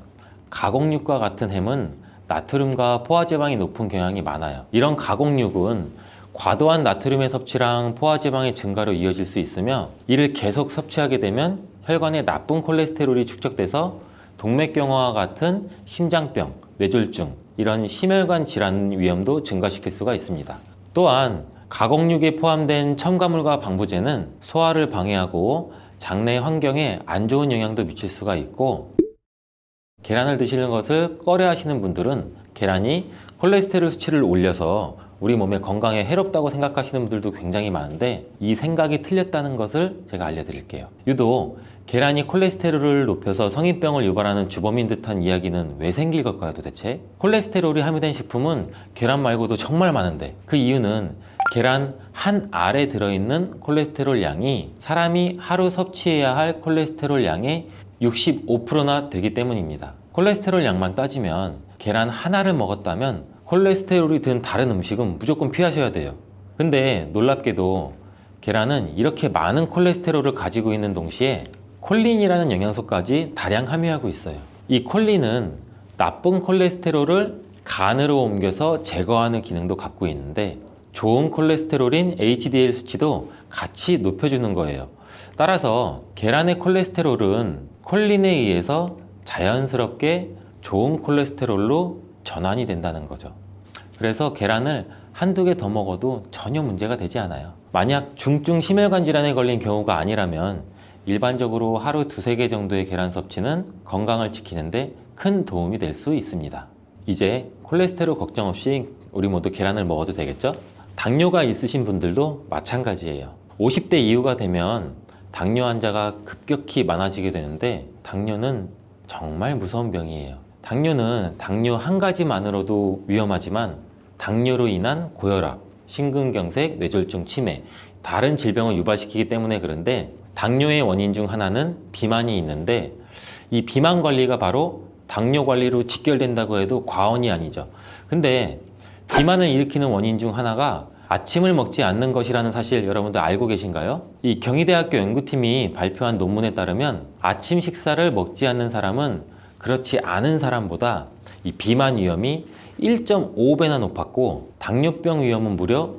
가공육과 같은 햄은 나트륨과 포화지방이 높은 경향이 많아요. 이런 가공육은 과도한 나트륨의 섭취랑 포화지방의 증가로 이어질 수 있으며, 이를 계속 섭취하게 되면 혈관에 나쁜 콜레스테롤이 축적돼서 동맥경화와 같은 심장병, 뇌졸중, 이런 심혈관 질환 위험도 증가시킬 수가 있습니다. 또한 가공육에 포함된 첨가물과 방부제는 소화를 방해하고 장내 환경에 안 좋은 영향도 미칠 수가 있고, 계란을 드시는 것을 꺼려 하시는 분들은 계란이 콜레스테롤 수치를 올려서 우리 몸의 건강에 해롭다고 생각하시는 분들도 굉장히 많은데, 이 생각이 틀렸다는 것을 제가 알려드릴게요. 유독 계란이 콜레스테롤을 높여서 성인병을 유발하는 주범인 듯한 이야기는 왜 생길 걸까요, 도대체? 콜레스테롤이 함유된 식품은 계란 말고도 정말 많은데, 그 이유는 계란 한 알에 들어있는 콜레스테롤 양이 사람이 하루 섭취해야 할 콜레스테롤 양의 65%나 되기 때문입니다. 콜레스테롤 양만 따지면 계란 하나를 먹었다면 콜레스테롤이 든 다른 음식은 무조건 피하셔야 돼요. 근데 놀랍게도 계란은 이렇게 많은 콜레스테롤을 가지고 있는 동시에 콜린이라는 영양소까지 다량 함유하고 있어요. 이 콜린은 나쁜 콜레스테롤을 간으로 옮겨서 제거하는 기능도 갖고 있는데, 좋은 콜레스테롤인 HDL 수치도 같이 높여주는 거예요. 따라서 계란의 콜레스테롤은 콜린에 의해서 자연스럽게 좋은 콜레스테롤로 전환이 된다는 거죠. 그래서 계란을 한두 개 더 먹어도 전혀 문제가 되지 않아요. 만약 중증 심혈관 질환에 걸린 경우가 아니라면 일반적으로 하루 두세 개 정도의 계란 섭취는 건강을 지키는데 큰 도움이 될 수 있습니다. 이제 콜레스테롤 걱정 없이 우리 모두 계란을 먹어도 되겠죠? 당뇨가 있으신 분들도 마찬가지예요. 50대 이후가 되면 당뇨 환자가 급격히 많아지게 되는데, 당뇨는 정말 무서운 병이에요. 당뇨는 당뇨 한 가지만으로도 위험하지만, 당뇨로 인한 고혈압, 심근경색, 뇌졸중, 치매, 다른 질병을 유발시키기 때문에 그런데, 당뇨의 원인 중 하나는 비만이 있는데, 이 비만 관리가 바로 당뇨 관리로 직결된다고 해도 과언이 아니죠. 근데 비만을 일으키는 원인 중 하나가 아침을 먹지 않는 것이라는 사실 여러분들 알고 계신가요? 이 경희대학교 연구팀이 발표한 논문에 따르면 아침 식사를 먹지 않는 사람은 그렇지 않은 사람보다 이 비만 위험이 1.5배나 높았고, 당뇨병 위험은 무려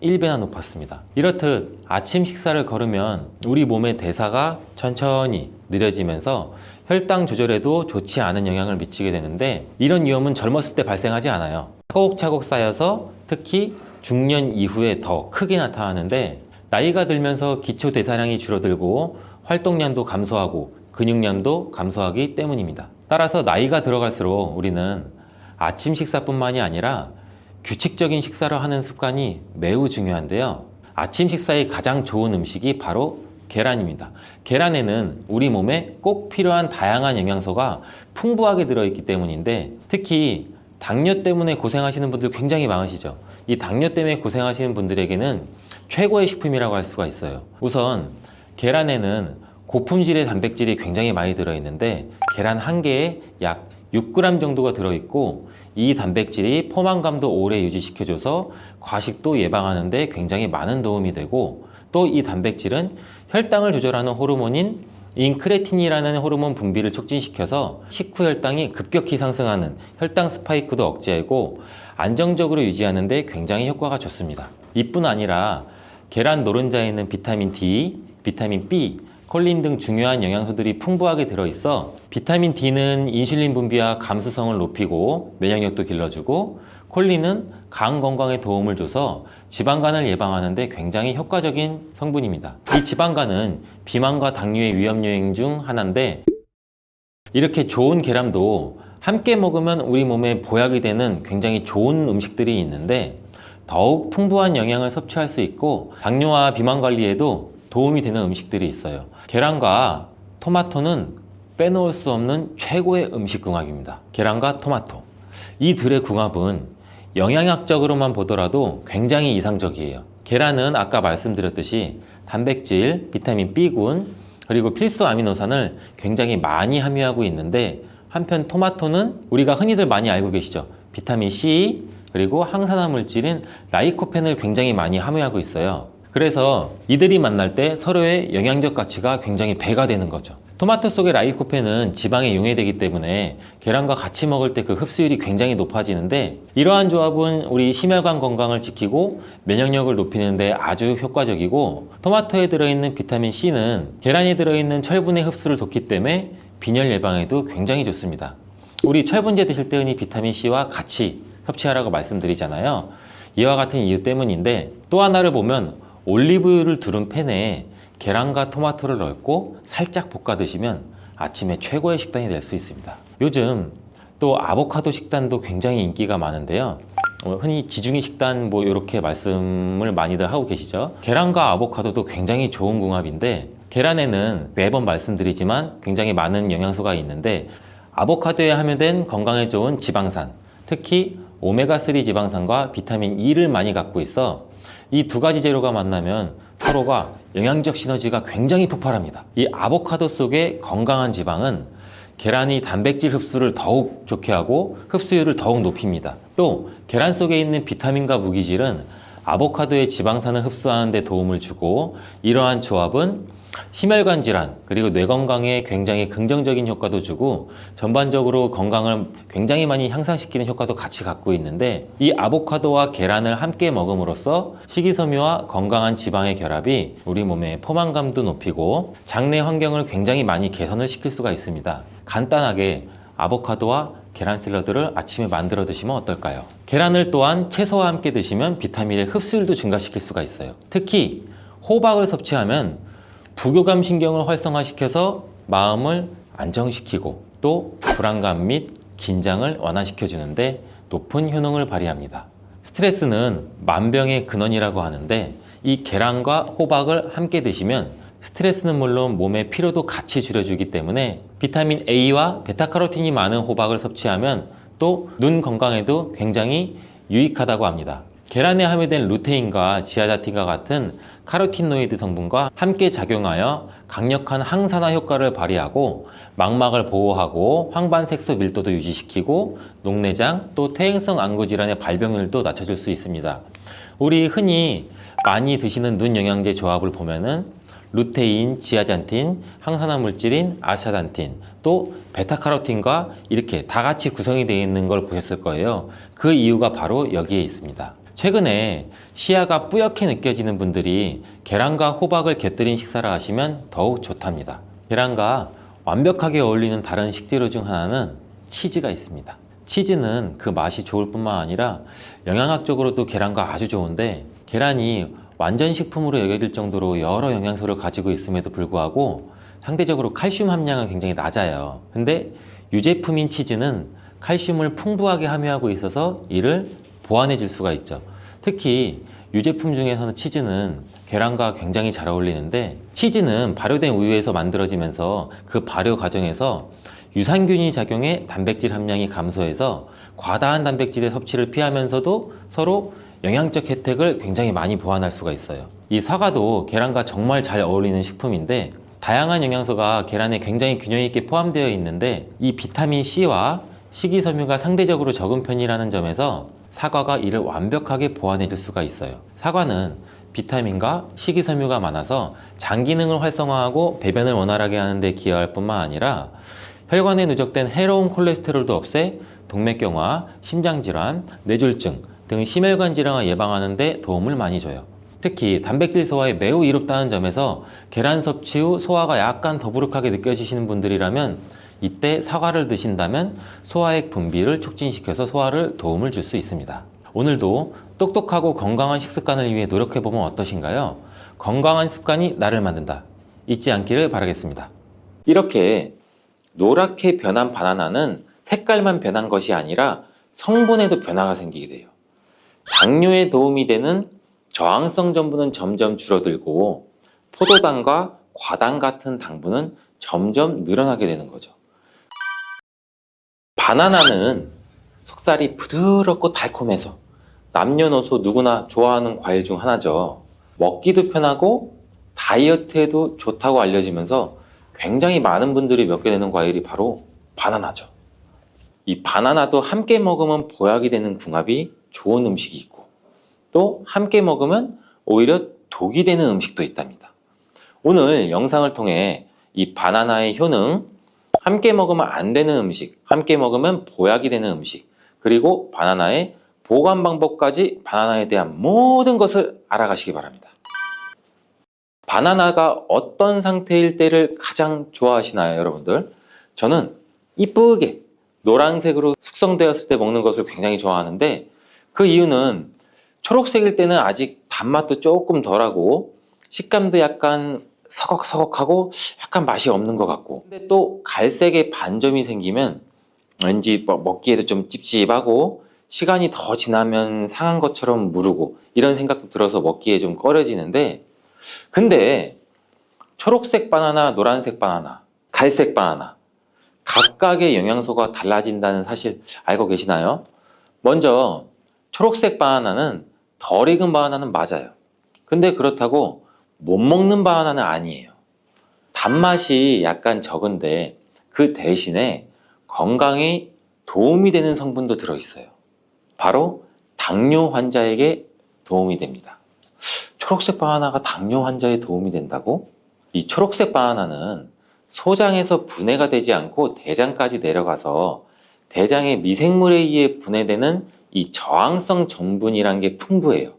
1배나 높았습니다. 이렇듯 아침 식사를 거르면 우리 몸의 대사가 천천히 느려지면서 혈당 조절에도 좋지 않은 영향을 미치게 되는데, 이런 위험은 젊었을 때 발생하지 않아요. 차곡차곡 쌓여서 특히 중년 이후에 더 크게 나타나는데, 나이가 들면서 기초 대사량이 줄어들고 활동량도 감소하고 근육량도 감소하기 때문입니다. 따라서 나이가 들어갈수록 우리는 아침 식사뿐만이 아니라 규칙적인 식사를 하는 습관이 매우 중요한데요. 아침 식사에 가장 좋은 음식이 바로 계란입니다. 계란에는 우리 몸에 꼭 필요한 다양한 영양소가 풍부하게 들어있기 때문인데, 특히 당뇨 때문에 고생하시는 분들 굉장히 많으시죠. 이 당뇨 때문에 고생하시는 분들에게는 최고의 식품이라고 할 수가 있어요. 우선 계란에는 고품질의 단백질이 굉장히 많이 들어있는데, 계란 한 개에 약 6g 정도가 들어있고, 이 단백질이 포만감도 오래 유지시켜줘서 과식도 예방하는 데 굉장히 많은 도움이 되고, 또 이 단백질은 혈당을 조절하는 호르몬인 인크레틴이라는 호르몬 분비를 촉진시켜서 식후 혈당이 급격히 상승하는 혈당 스파이크도 억제하고 안정적으로 유지하는 데 굉장히 효과가 좋습니다. 이뿐 아니라 계란 노른자에 있는 비타민 D, 비타민 B, 콜린 등 중요한 영양소들이 풍부하게 들어있어 비타민 D는 인슐린 분비와 감수성을 높이고 면역력도 길러주고, 콜린은 간 건강에 도움을 줘서 지방간을 예방하는 데 굉장히 효과적인 성분입니다. 이 지방간은 비만과 당뇨의 위험 요인 중 하나인데, 이렇게 좋은 계란도 함께 먹으면 우리 몸에 보약이 되는 굉장히 좋은 음식들이 있는데, 더욱 풍부한 영양을 섭취할 수 있고 당뇨와 비만 관리에도 도움이 되는 음식들이 있어요. 계란과 토마토는 빼놓을 수 없는 최고의 음식 궁합입니다. 계란과 토마토, 이 둘의 궁합은 영양학적으로만 보더라도 굉장히 이상적이에요. 계란은 아까 말씀드렸듯이 단백질, 비타민 B군, 그리고 필수 아미노산을 굉장히 많이 함유하고 있는데, 한편 토마토는 우리가 흔히들 많이 알고 계시죠. 비타민 C, 그리고 항산화 물질인 라이코펜을 굉장히 많이 함유하고 있어요. 그래서 이들이 만날 때 서로의 영양적 가치가 굉장히 배가 되는 거죠. 토마토 속의 라이코펜은 지방에 용해되기 때문에 계란과 같이 먹을 때 그 흡수율이 굉장히 높아지는데, 이러한 조합은 우리 심혈관 건강을 지키고 면역력을 높이는 데 아주 효과적이고, 토마토에 들어있는 비타민 C는 계란에 들어있는 철분의 흡수를 돕기 때문에 빈혈 예방에도 굉장히 좋습니다. 우리 철분제 드실 때 흔히 비타민 C와 같이 섭취하라고 말씀드리잖아요. 이와 같은 이유 때문인데, 또 하나를 보면 올리브유를 두른 팬에 계란과 토마토를 넣고 살짝 볶아 드시면 아침에 최고의 식단이 될 수 있습니다. 요즘 또 아보카도 식단도 굉장히 인기가 많은데요. 흔히 지중해 식단 이렇게 말씀을 많이들 하고 계시죠. 계란과 아보카도도 굉장히 좋은 궁합인데, 계란에는 매번 말씀드리지만 굉장히 많은 영양소가 있는데, 아보카도에 함유된 건강에 좋은 지방산, 특히 오메가3 지방산과 비타민 E를 많이 갖고 있어 이 두 가지 재료가 만나면 서로가 영양적 시너지가 굉장히 폭발합니다. 이 아보카도 속의 건강한 지방은 계란이 단백질 흡수를 더욱 좋게 하고 흡수율을 더욱 높입니다. 또 계란 속에 있는 비타민과 무기질은 아보카도의 지방산을 흡수하는 데 도움을 주고, 이러한 조합은 심혈관 질환 그리고 뇌 건강에 굉장히 긍정적인 효과도 주고 전반적으로 건강을 굉장히 많이 향상시키는 효과도 같이 갖고 있는데, 이 아보카도와 계란을 함께 먹음으로써 식이섬유와 건강한 지방의 결합이 우리 몸의 포만감도 높이고 장내 환경을 굉장히 많이 개선을 시킬 수가 있습니다. 간단하게 아보카도와 계란 샐러드를 아침에 만들어 드시면 어떨까요? 계란을 또한 채소와 함께 드시면 비타민의 흡수율도 증가시킬 수가 있어요. 특히 호박을 섭취하면 부교감 신경을 활성화시켜서 마음을 안정시키고 또 불안감 및 긴장을 완화시켜 주는데 높은 효능을 발휘합니다. 스트레스는 만병의 근원이라고 하는데, 이 계란과 호박을 함께 드시면 스트레스는 물론 몸의 피로도 같이 줄여주기 때문에 비타민 A와 베타카로틴이 많은 호박을 섭취하면 또 눈 건강에도 굉장히 유익하다고 합니다. 계란에 함유된 루테인과 지아자틴과 같은 카로티노이드 성분과 함께 작용하여 강력한 항산화 효과를 발휘하고 망막을 보호하고 황반색소 밀도도 유지시키고 녹내장 또 퇴행성 안구 질환의 발병률도 낮춰줄 수 있습니다. 우리 흔히 많이 드시는 눈 영양제 조합을 보면은 루테인, 지아잔틴, 항산화 물질인 아스타잔틴, 또 베타카로틴과 이렇게 다 같이 구성이 되어 있는 걸 보셨을 거예요. 그 이유가 바로 여기에 있습니다. 최근에 시야가 뿌옇게 느껴지는 분들이 계란과 호박을 곁들인 식사를 하시면 더욱 좋답니다. 계란과 완벽하게 어울리는 다른 식재료 중 하나는 치즈가 있습니다. 치즈는 그 맛이 좋을 뿐만 아니라 영양학적으로도 계란과 아주 좋은데, 계란이 완전 식품으로 여겨질 정도로 여러 영양소를 가지고 있음에도 불구하고 상대적으로 칼슘 함량은 굉장히 낮아요. 근데 유제품인 치즈는 칼슘을 풍부하게 함유하고 있어서 이를 보완해 줄 수가 있죠. 특히 유제품 중에서는 치즈는 계란과 굉장히 잘 어울리는데, 치즈는 발효된 우유에서 만들어지면서 그 발효 과정에서 유산균이 작용해 단백질 함량이 감소해서 과다한 단백질의 섭취를 피하면서도 서로 영양적 혜택을 굉장히 많이 보완할 수가 있어요. 이 사과도 계란과 정말 잘 어울리는 식품인데, 다양한 영양소가 계란에 굉장히 균형 있게 포함되어 있는데, 이 비타민 C와 식이섬유가 상대적으로 적은 편이라는 점에서 사과가 이를 완벽하게 보완해 줄 수가 있어요. 사과는 비타민과 식이섬유가 많아서 장 기능을 활성화하고 배변을 원활하게 하는 데 기여할 뿐만 아니라 혈관에 누적된 해로운 콜레스테롤도 없애 동맥경화, 심장질환, 뇌졸중 등 심혈관 질환을 예방하는 데 도움을 많이 줘요. 특히 단백질 소화에 매우 이롭다는 점에서 계란 섭취 후 소화가 약간 더부룩하게 느껴지시는 분들이라면 이때 사과를 드신다면 소화액 분비를 촉진시켜서 소화를 도움을 줄 수 있습니다. 오늘도 똑똑하고 건강한 식습관을 위해 노력해보면 어떠신가요? 건강한 습관이 나를 만든다. 잊지 않기를 바라겠습니다. 이렇게 노랗게 변한 바나나는 색깔만 변한 것이 아니라 성분에도 변화가 생기게 돼요. 당뇨에 도움이 되는 저항성 전분은 점점 줄어들고 포도당과 과당 같은 당분은 점점 늘어나게 되는 거죠. 바나나는 속살이 부드럽고 달콤해서 남녀노소 누구나 좋아하는 과일 중 하나죠. 먹기도 편하고 다이어트에도 좋다고 알려지면서 굉장히 많은 분들이 먹게 되는 과일이 바로 바나나죠. 이 바나나도 함께 먹으면 보약이 되는 궁합이 좋은 음식이 있고, 또 함께 먹으면 오히려 독이 되는 음식도 있답니다. 오늘 영상을 통해 이 바나나의 효능, 함께 먹으면 안 되는 음식, 함께 먹으면 보약이 되는 음식, 그리고 바나나의 보관 방법까지 바나나에 대한 모든 것을 알아가시기 바랍니다. 바나나가 어떤 상태일 때를 가장 좋아하시나요, 여러분들? 저는 이쁘게 노란색으로 숙성되었을 때 먹는 것을 굉장히 좋아하는데, 그 이유는 초록색일 때는 아직 단맛도 조금 덜하고 식감도 약간 서걱서걱하고 약간 맛이 없는 것 같고, 근데 또 갈색의 반점이 생기면 왠지 먹기에도 좀 찝찝하고 시간이 더 지나면 상한 것처럼 무르고 이런 생각도 들어서 먹기에 좀 꺼려지는데, 근데 초록색 바나나, 노란색 바나나, 갈색 바나나 각각의 영양소가 달라진다는 사실 알고 계시나요? 먼저 초록색 바나나는 덜 익은 바나나는 맞아요. 근데 그렇다고 못 먹는 바나나는 아니에요. 단맛이 약간 적은데 그 대신에 건강에 도움이 되는 성분도 들어있어요. 바로 당뇨 환자에게 도움이 됩니다. 초록색 바나나가 당뇨 환자에 도움이 된다고? 이 초록색 바나나는 소장에서 분해가 되지 않고 대장까지 내려가서 대장의 미생물에 의해 분해되는 이 저항성 전분이란 게 풍부해요.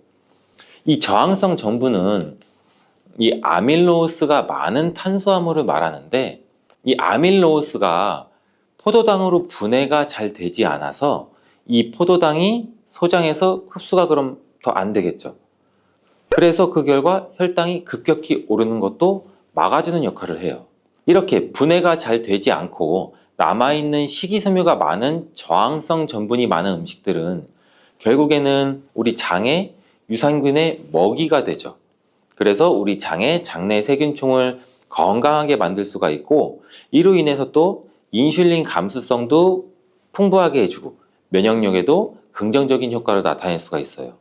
이 저항성 전분은 이 아밀로스가 많은 탄수화물을 말하는데, 이 아밀로스가 포도당으로 분해가 잘 되지 않아서 이 포도당이 소장에서 흡수가 그럼 더 안 되겠죠. 그래서 그 결과 혈당이 급격히 오르는 것도 막아주는 역할을 해요. 이렇게 분해가 잘 되지 않고 남아있는 식이섬유가 많은 저항성 전분이 많은 음식들은 결국에는 우리 장에 유산균의 먹이가 되죠. 그래서 우리 장의 장내 세균총을 건강하게 만들 수가 있고, 이로 인해서 또 인슐린 감수성도 풍부하게 해주고 면역력에도 긍정적인 효과를 나타낼 수가 있어요.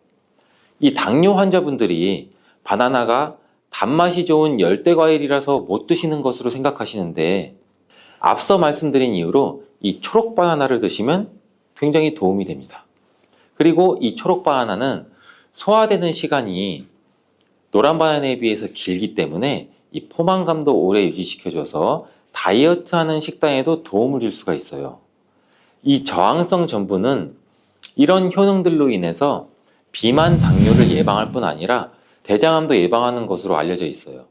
이 당뇨 환자분들이 바나나가 단맛이 좋은 열대과일이라서 못 드시는 것으로 생각하시는데, 앞서 말씀드린 이유로 이 초록 바나나를 드시면 굉장히 도움이 됩니다. 그리고 이 초록 바나나는 소화되는 시간이 노란 바나나에 비해서 길기 때문에 이 포만감도 오래 유지시켜줘서 다이어트하는 식단에도 도움을 줄 수가 있어요. 이 저항성 전분은 이런 효능들로 인해서 비만 당뇨를 예방할 뿐 아니라 대장암도 예방하는 것으로 알려져 있어요.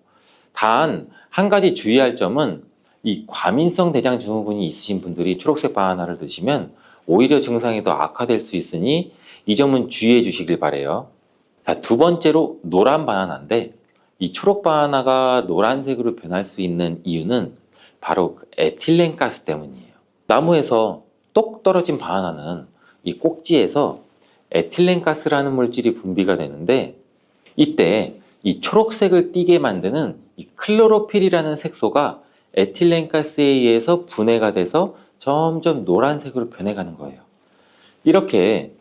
단 한 가지 주의할 점은 이 과민성 대장 증후군이 있으신 분들이 초록색 바나나를 드시면 오히려 증상이 더 악화될 수 있으니 이 점은 주의해 주시길 바래요. 자, 두 번째로 노란 바나나인데 이 초록 바나나가 노란색으로 변할 수 있는 이유는 바로 그 에틸렌가스 때문이에요. 나무에서 똑 떨어진 바나나는 이 꼭지에서 에틸렌가스라는 물질이 분비가 되는데 이때 이 초록색을 띠게 만드는 이 클로로필이라는 색소가 에틸렌가스에 의해서 분해가 돼서 점점 노란색으로 변해가는 거예요. 이렇게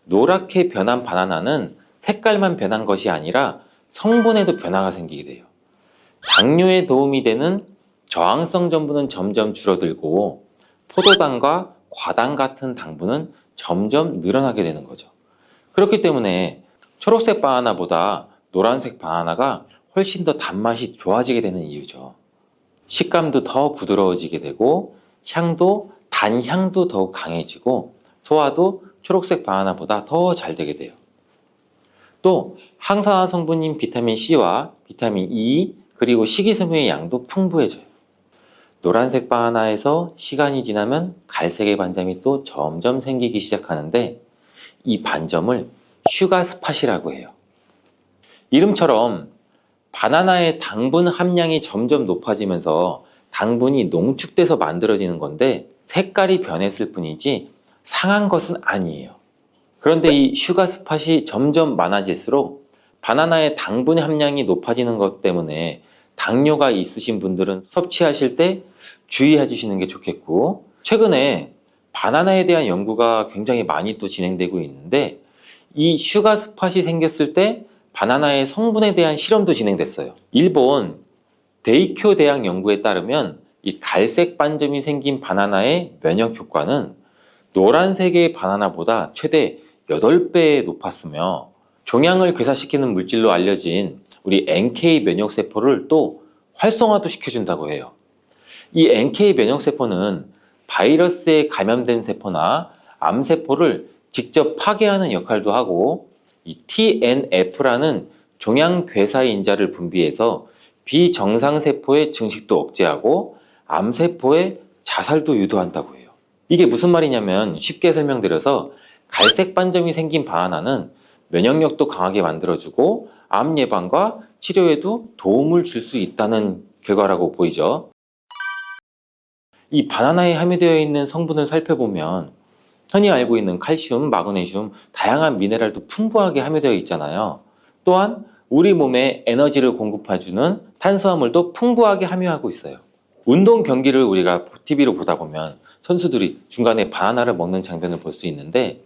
노랗게 변한 바나나는 색깔만 변한 것이 아니라 성분에도 변화가 생기게 돼요. 당뇨에 도움이 되는 저항성 전분은 점점 줄어들고 포도당과 과당 같은 당분은 점점 늘어나게 되는 거죠. 그렇기 때문에 초록색 바나나보다 노란색 바나나가 훨씬 더 단맛이 좋아지게 되는 이유죠. 식감도 더 부드러워지게 되고 향도 단향도 더욱 강해지고 소화도 초록색 바나나보다 더 잘 되게 돼요. 또 항산화 성분인 비타민 C와 비타민 E 그리고 식이섬유의 양도 풍부해져요. 노란색 바나나에서 시간이 지나면 갈색의 반점이 또 점점 생기기 시작하는데 이 반점을 슈가 스팟이라고 해요. 이름처럼 바나나의 당분 함량이 점점 높아지면서 당분이 농축돼서 만들어지는 건데 색깔이 변했을 뿐이지 상한 것은 아니에요. 그런데 이 슈가 스팟이 점점 많아질수록 바나나의 당분 함량이 높아지는 것 때문에 당뇨가 있으신 분들은 섭취하실 때 주의해 주시는 게 좋겠고, 최근에 바나나에 대한 연구가 굉장히 많이 또 진행되고 있는데 이 슈가 스팟이 생겼을 때 바나나의 성분에 대한 실험도 진행됐어요. 일본 데이쿄 대학 연구에 따르면 이 갈색 반점이 생긴 바나나의 면역 효과는 노란색의 바나나보다 최대 8배 높았으며 종양을 괴사시키는 물질로 알려진 우리 NK 면역세포를 또 활성화도 시켜준다고 해요. 이 NK 면역세포는 바이러스에 감염된 세포나 암세포를 직접 파괴하는 역할도 하고 이 TNF라는 종양괴사인자를 분비해서 비정상세포의 증식도 억제하고 암세포의 자살도 유도한다고 해요. 이게 무슨 말이냐면 쉽게 설명드려서 갈색 반점이 생긴 바나나는 면역력도 강하게 만들어주고 암 예방과 치료에도 도움을 줄 수 있다는 결과라고 보이죠. 이 바나나에 함유되어 있는 성분을 살펴보면 흔히 알고 있는 칼슘, 마그네슘, 다양한 미네랄도 풍부하게 함유되어 있잖아요. 또한 우리 몸에 에너지를 공급해주는 탄수화물도 풍부하게 함유하고 있어요. 운동 경기를 우리가 TV로 보다 보면 선수들이 중간에 바나나를 먹는 장면을 볼 수 있는데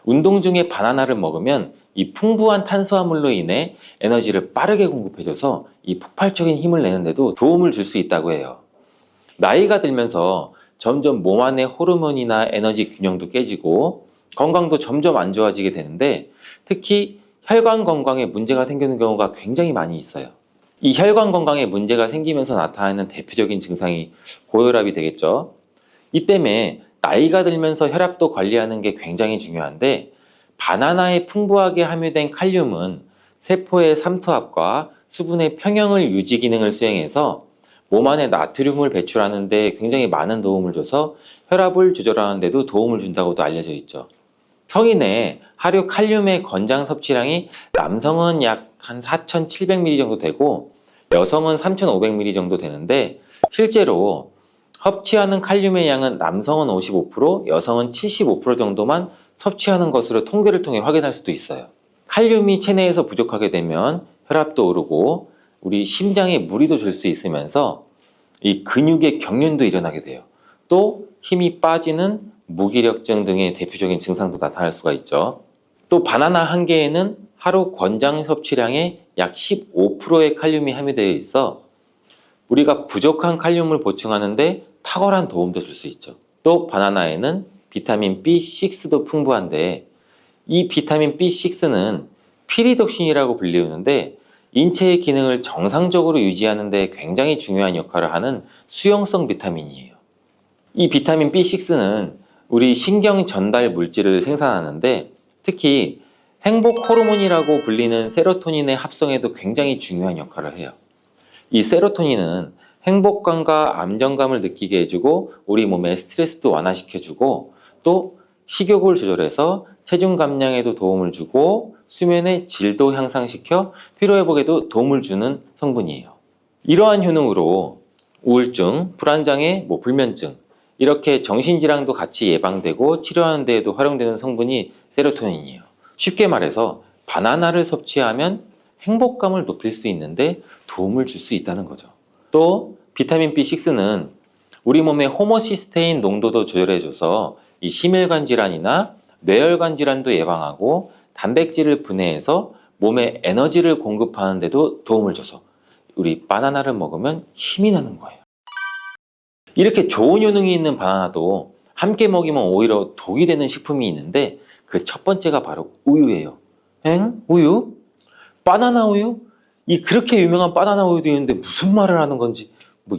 운동 중에 바나나를 먹으면 이 풍부한 탄수화물로 인해 에너지를 빠르게 공급해줘서 이 폭발적인 힘을 내는데도 도움을 줄 수 있다고 해요. 나이가 들면서 점점 몸 안의 호르몬이나 에너지 균형도 깨지고 건강도 점점 안 좋아지게 되는데 특히 혈관 건강에 문제가 생기는 경우가 굉장히 많이 있어요. 이 혈관 건강에 문제가 생기면서 나타나는 대표적인 증상이 고혈압이 되겠죠. 이 때문에 나이가 들면서 혈압도 관리하는 게 굉장히 중요한데 바나나에 풍부하게 함유된 칼륨은 세포의 삼투압과 수분의 평형을 유지 기능을 수행해서 몸 안에 나트륨을 배출하는 데 굉장히 많은 도움을 줘서 혈압을 조절하는 데도 도움을 준다고도 알려져 있죠. 성인의 하루 칼륨의 권장 섭취량이 남성은 약 한 4,700ml 정도 되고 여성은 3,500ml 정도 되는데 실제로 섭취하는 칼륨의 양은 남성은 55%, 여성은 75% 정도만 섭취하는 것으로 통계를 통해 확인할 수도 있어요. 칼륨이 체내에서 부족하게 되면 혈압도 오르고 우리 심장에 무리도 줄 수 있으면서 이 근육의 경련도 일어나게 돼요. 또 힘이 빠지는 무기력증 등의 대표적인 증상도 나타날 수가 있죠. 또 바나나 한 개에는 하루 권장 섭취량의 약 15%의 칼륨이 함유되어 있어 우리가 부족한 칼륨을 보충하는데 탁월한 도움도 줄 수 있죠. 또 바나나에는 비타민 B6도 풍부한데 이 비타민 B6는 피리독신이라고 불리우는데 인체의 기능을 정상적으로 유지하는 데 굉장히 중요한 역할을 하는 수용성 비타민이에요. 이 비타민 B6는 우리 신경 전달 물질을 생산하는데 특히 행복 호르몬이라고 불리는 세로토닌의 합성에도 굉장히 중요한 역할을 해요. 이 세로토닌은 행복감과 안정감을 느끼게 해주고 우리 몸의 스트레스도 완화시켜주고 또 식욕을 조절해서 체중 감량에도 도움을 주고 수면의 질도 향상시켜 피로회복에도 도움을 주는 성분이에요. 이러한 효능으로 우울증, 불안장애, 불면증 이렇게 정신질환도 같이 예방되고 치료하는 데에도 활용되는 성분이 세로토닌이에요. 쉽게 말해서 바나나를 섭취하면 행복감을 높일 수 있는데 도움을 줄 수 있다는 거죠. 또 비타민 B6는 우리 몸의 호모시스테인 농도도 조절해줘서 이 심혈관 질환이나 뇌혈관 질환도 예방하고 단백질을 분해해서 몸에 에너지를 공급하는 데도 도움을 줘서 우리 바나나를 먹으면 힘이 나는 거예요. 이렇게 좋은 효능이 있는 바나나도 함께 먹이면 오히려 독이 되는 식품이 있는데 그 첫 번째가 바로 우유예요. 엥? 우유? 바나나 우유? 이 그렇게 유명한 바나나 우유도 있는데 무슨 말을 하는 건지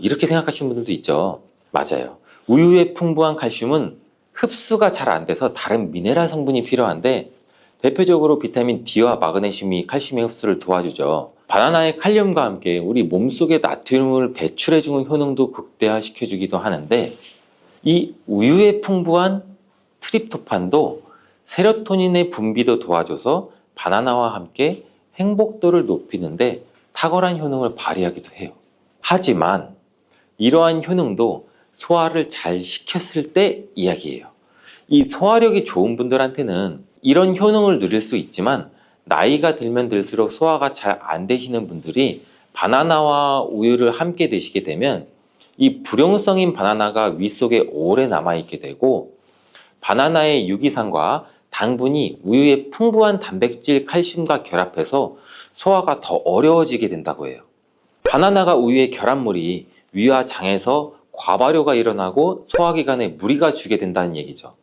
이렇게 생각하시는 분들도 있죠. 맞아요. 우유에 풍부한 칼슘은 흡수가 잘 안 돼서 다른 미네랄 성분이 필요한데 대표적으로 비타민 D와 마그네슘이 칼슘의 흡수를 도와주죠. 바나나의 칼륨과 함께 우리 몸속의 나트륨을 배출해주는 효능도 극대화시켜주기도 하는데 이 우유에 풍부한 트립토판도 세로토닌의 분비도 도와줘서 바나나와 함께 행복도를 높이는데 탁월한 효능을 발휘하기도 해요. 하지만 이러한 효능도 소화를 잘 시켰을 때 이야기예요. 이 소화력이 좋은 분들한테는 이런 효능을 누릴 수 있지만 나이가 들면 들수록 소화가 잘 안 되시는 분들이 바나나와 우유를 함께 드시게 되면 이 불용성인 바나나가 위 속에 오래 남아있게 되고 바나나의 유기산과 당분이 우유의 풍부한 단백질, 칼슘과 결합해서 소화가 더 어려워지게 된다고 해요. 바나나가 우유의 결합물이 위와 장에서 과발효가 일어나고 소화기관에 무리가 주게 된다는 얘기죠.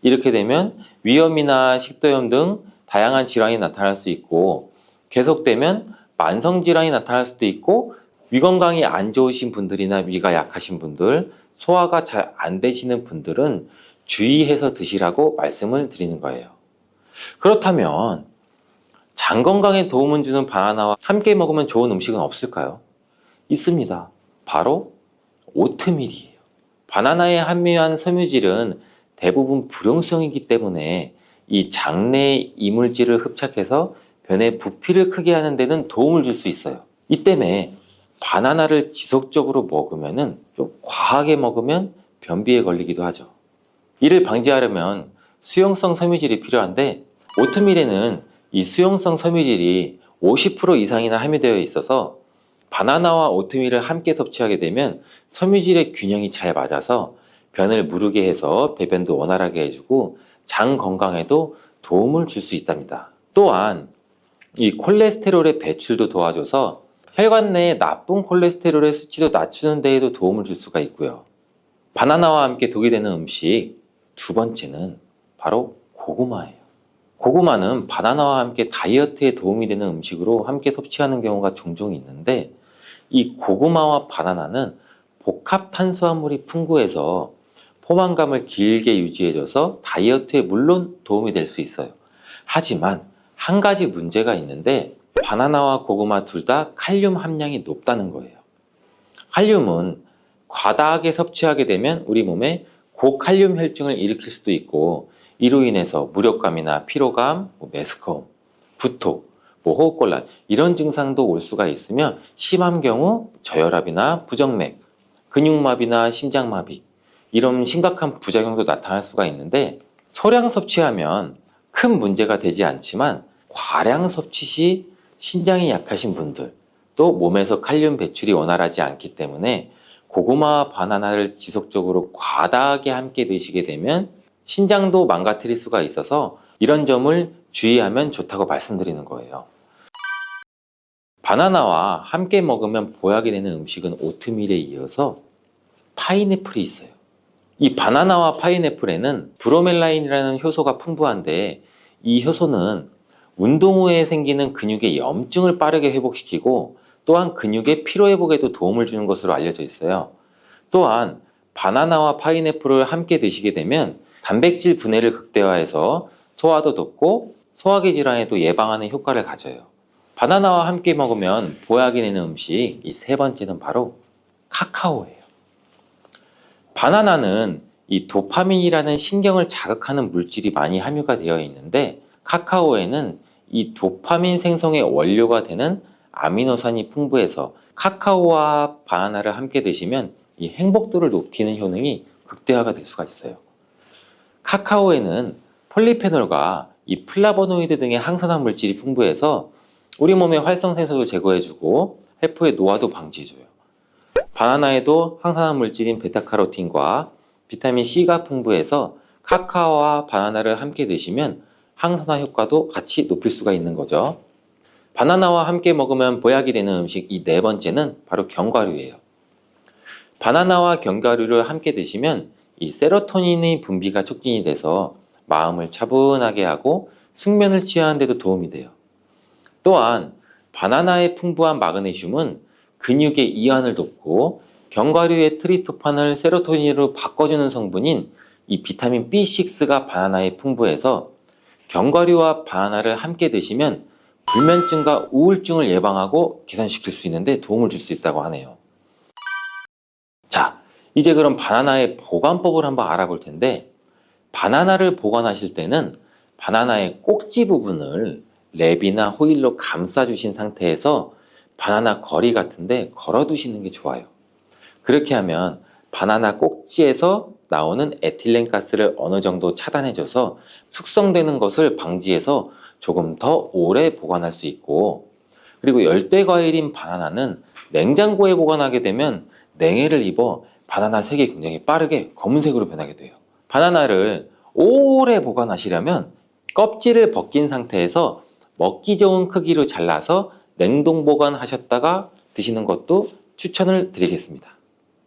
이렇게 되면 위염이나 식도염 등 다양한 질환이 나타날 수 있고 계속되면 만성질환이 나타날 수도 있고 위 건강이 안 좋으신 분들이나 위가 약하신 분들, 소화가 잘 안 되시는 분들은 주의해서 드시라고 말씀을 드리는 거예요. 그렇다면 장 건강에 도움을 주는 바나나와 함께 먹으면 좋은 음식은 없을까요? 있습니다. 바로 오트밀이에요. 바나나에 함유한 섬유질은 대부분 불용성이기 때문에 이 장내의 이물질을 흡착해서 변의 부피를 크게 하는 데는 도움을 줄 수 있어요. 이 때문에 바나나를 지속적으로 먹으면 좀 과하게 먹으면 변비에 걸리기도 하죠. 이를 방지하려면 수용성 섬유질이 필요한데 오트밀에는 이 수용성 섬유질이 50% 이상이나 함유되어 있어서 바나나와 오트밀을 함께 섭취하게 되면 섬유질의 균형이 잘 맞아서 변을 무르게 해서 배변도 원활하게 해주고 장 건강에도 도움을 줄 수 있답니다. 또한 이 콜레스테롤의 배출도 도와줘서 혈관 내의 나쁜 콜레스테롤의 수치도 낮추는 데에도 도움을 줄 수가 있고요. 바나나와 함께 독이 되는 음식 두 번째는 바로 고구마예요. 고구마는 바나나와 함께 다이어트에 도움이 되는 음식으로 함께 섭취하는 경우가 종종 있는데 이 고구마와 바나나는 복합 탄수화물이 풍부해서 포만감을 길게 유지해줘서 다이어트에 물론 도움이 될 수 있어요. 하지만 한 가지 문제가 있는데 바나나와 고구마 둘 다 칼륨 함량이 높다는 거예요. 칼륨은 과다하게 섭취하게 되면 우리 몸에 고칼륨 혈증을 일으킬 수도 있고 이로 인해서 무력감이나 피로감, 메스꺼움, 구토, 호흡곤란 이런 증상도 올 수가 있으며 심한 경우 저혈압이나 부정맥, 근육마비나 심장마비 이런 심각한 부작용도 나타날 수가 있는데 소량 섭취하면 큰 문제가 되지 않지만 과량 섭취 시 신장이 약하신 분들 또 몸에서 칼륨 배출이 원활하지 않기 때문에 고구마와 바나나를 지속적으로 과다하게 함께 드시게 되면 신장도 망가뜨릴 수가 있어서 이런 점을 주의하면 좋다고 말씀드리는 거예요. 바나나와 함께 먹으면 보약이 되는 음식은 오트밀에 이어서 파인애플이 있어요. 이 바나나와 파인애플에는 브로멜라인이라는 효소가 풍부한데 이 효소는 운동 후에 생기는 근육의 염증을 빠르게 회복시키고 또한 근육의 피로회복에도 도움을 주는 것으로 알려져 있어요. 또한 바나나와 파인애플을 함께 드시게 되면 단백질 분해를 극대화해서 소화도 돕고 소화기 질환에도 예방하는 효과를 가져요. 바나나와 함께 먹으면 보약이 되는 음식, 이 세 번째는 바로 카카오예요. 바나나는 이 도파민이라는 신경을 자극하는 물질이 많이 함유가 되어 있는데, 카카오에는 이 도파민 생성의 원료가 되는 아미노산이 풍부해서 카카오와 바나나를 함께 드시면 이 행복도를 높이는 효능이 극대화가 될 수가 있어요. 카카오에는 폴리페놀과 이 플라보노이드 등의 항산화 물질이 풍부해서 우리 몸의 활성산소도 제거해주고 세포의 노화도 방지해줘요. 바나나에도 항산화 물질인 베타카로틴과 비타민 C가 풍부해서 카카오와 바나나를 함께 드시면 항산화 효과도 같이 높일 수가 있는 거죠. 바나나와 함께 먹으면 보약이 되는 음식, 이 네 번째는 바로 견과류예요. 바나나와 견과류를 함께 드시면 이 세로토닌의 분비가 촉진이 돼서 마음을 차분하게 하고 숙면을 취하는 데도 도움이 돼요. 또한 바나나의 풍부한 마그네슘은 근육의 이완을 돕고 견과류의 트리토판을 세로토닌으로 바꿔주는 성분인 이 비타민 B6가 바나나에 풍부해서 견과류와 바나나를 함께 드시면 불면증과 우울증을 예방하고 개선시킬 수 있는데 도움을 줄 수 있다고 하네요. 자, 이제 그럼 바나나의 보관법을 한번 알아볼 텐데, 바나나를 보관하실 때는 바나나의 꼭지 부분을 랩이나 호일로 감싸주신 상태에서 바나나 거리 같은데 걸어두시는 게 좋아요. 그렇게 하면 바나나 꼭지에서 나오는 에틸렌 가스를 어느 정도 차단해줘서 숙성되는 것을 방지해서 조금 더 오래 보관할 수 있고, 그리고 열대 과일인 바나나는 냉장고에 보관하게 되면 냉해를 입어 바나나 색이 굉장히 빠르게 검은색으로 변하게 돼요. 바나나를 오래 보관하시려면 껍질을 벗긴 상태에서 먹기 좋은 크기로 잘라서 냉동 보관하셨다가 드시는 것도 추천을 드리겠습니다.